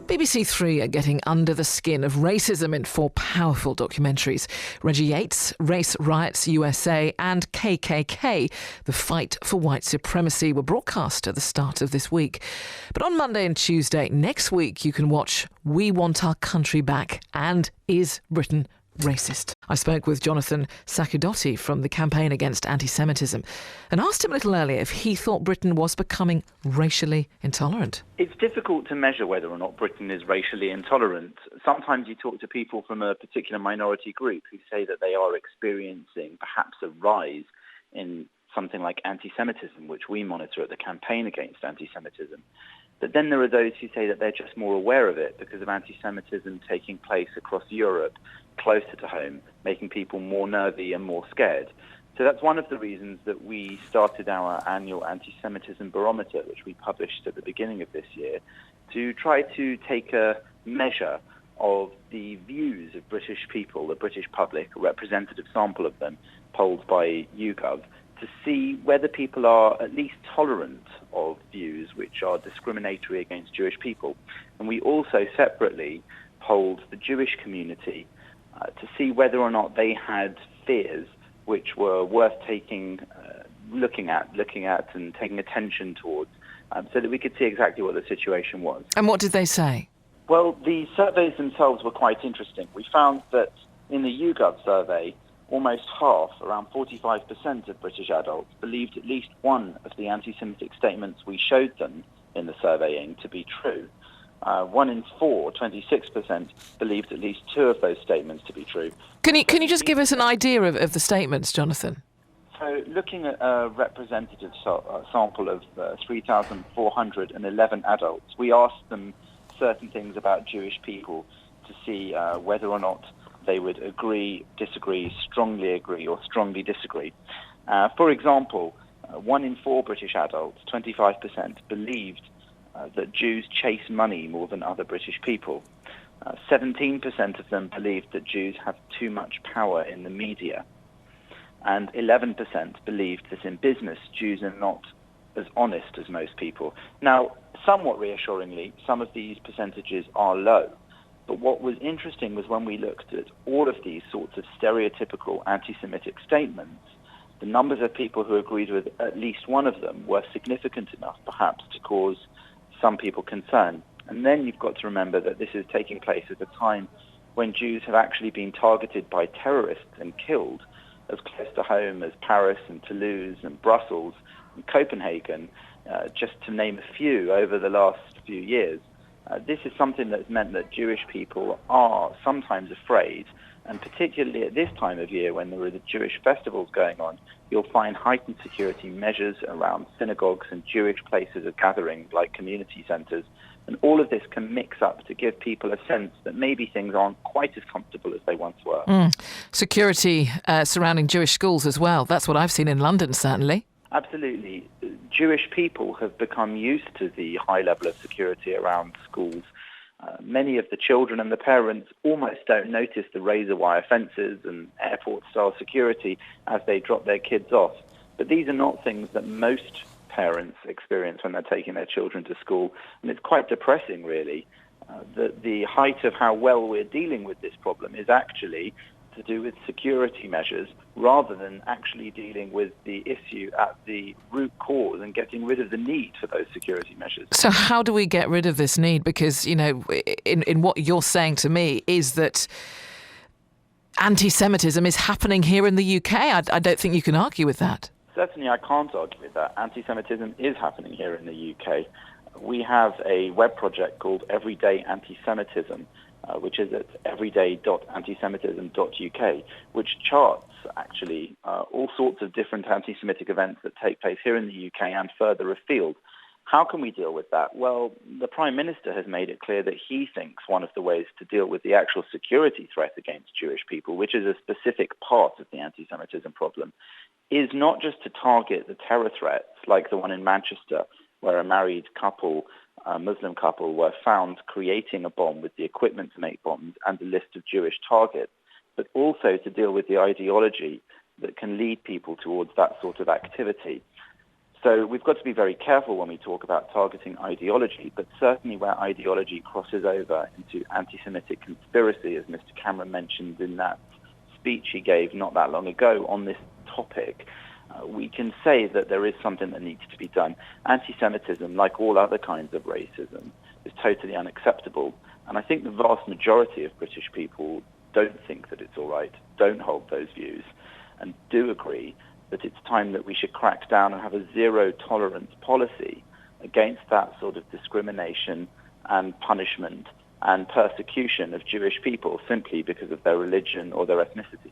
BBC Three are getting under the skin of racism in 4 powerful documentaries. Reggie Yates, Race Riots USA and KKK, The Fight for White Supremacy, were broadcast at the start of this week. But on Monday and Tuesday next week, you can watch We Want Our Country Back and Is Britain Racist? I spoke with Jonathan Sacerdoti from the Campaign Against Antisemitism and asked him a little earlier if he thought Britain was becoming racially intolerant. It's difficult to measure whether or not Britain is racially intolerant. Sometimes you talk to people from a particular minority group who say that they are experiencing perhaps a rise in something like anti-Semitism, which we monitor at the Campaign Against Antisemitism. But then there are those who say that they're just more aware of it because of anti-Semitism taking place across Europe, closer to home, making people more nervy and more scared. So that's one of the reasons that we started our annual anti-Semitism barometer, which we published at the beginning of this year, to try to take a measure of the views of British people, the British public, a representative sample of them, polled by YouGov, to see whether people are at least tolerant of views which are discriminatory against Jewish people. And we also separately polled the Jewish community to see whether or not they had fears which were worth looking at and taking attention towards, so that we could see exactly what the situation was. And what did they say? Well, the surveys themselves were quite interesting. We found that in the YouGov survey, almost half, around 45% of British adults, believed at least one of the anti-Semitic statements we showed them in the surveying to be true. 1 in 4, 26%, believed at least 2 of those statements to be true. Can you just give us an idea of the statements, Jonathan? So looking at a representative sample of 3,411 adults, we asked them certain things about Jewish people to see whether or not they would agree, disagree, strongly agree, or strongly disagree. For example, 1 in 4 British adults, 25%, believed that Jews chase money more than other British people. 17% of them believed that Jews have too much power in the media. And 11% believed that in business, Jews are not as honest as most people. Now, somewhat reassuringly, some of these percentages are low. But what was interesting was when we looked at all of these sorts of stereotypical anti-Semitic statements, the numbers of people who agreed with at least one of them were significant enough, perhaps, to cause some people concern. And then you've got to remember that this is taking place at a time when Jews have actually been targeted by terrorists and killed as close to home as Paris and Toulouse and Brussels and Copenhagen, just to name a few over the last few years. This is something that's meant that Jewish people are sometimes afraid, and particularly at this time of year when there are the Jewish festivals going on, you'll find heightened security measures around synagogues and Jewish places of gathering like community centres. And all of this can mix up to give people a sense that maybe things aren't quite as comfortable as they once were. Security surrounding Jewish schools as well. That's what I've seen in London, certainly. Absolutely. Jewish people have become used to the high level of security around schools. Many of the children and the parents almost don't notice the razor wire fences and airport-style security as they drop their kids off. But these are not things that most parents experience when they're taking their children to school. And it's quite depressing, really, that the height of how well we're dealing with this problem is actually to do with security measures rather than actually dealing with the issue at the root cause and getting rid of the need for those security measures. So how do we get rid of this need? Because, you know, in what you're saying to me is that anti-Semitism is happening here in the UK. I don't think you can argue with that. Certainly I can't argue with that. Anti-Semitism is happening here in the UK. We have a web project called Everyday Anti-Semitism, which is at everyday.antisemitism.uk, which charts actually all sorts of different anti-Semitic events that take place here in the UK and further afield. How can we deal with that? Well, the Prime Minister has made it clear that he thinks one of the ways to deal with the actual security threat against Jewish people, which is a specific part of the anti-Semitism problem, is not just to target the terror threats like the one in Manchester, where a married couple, a Muslim couple, were found creating a bomb with the equipment to make bombs and a list of Jewish targets, but also to deal with the ideology that can lead people towards that sort of activity. So we've got to be very careful when we talk about targeting ideology, but certainly where ideology crosses over into anti-Semitic conspiracy, as Mr. Cameron mentioned in that speech he gave not that long ago on this topic, we can say that there is something that needs to be done. Anti-Semitism, like all other kinds of racism, is totally unacceptable. And I think the vast majority of British people don't think that it's all right, don't hold those views, and do agree that it's time that we should crack down and have a zero-tolerance policy against that sort of discrimination and punishment and persecution of Jewish people simply because of their religion or their ethnicity.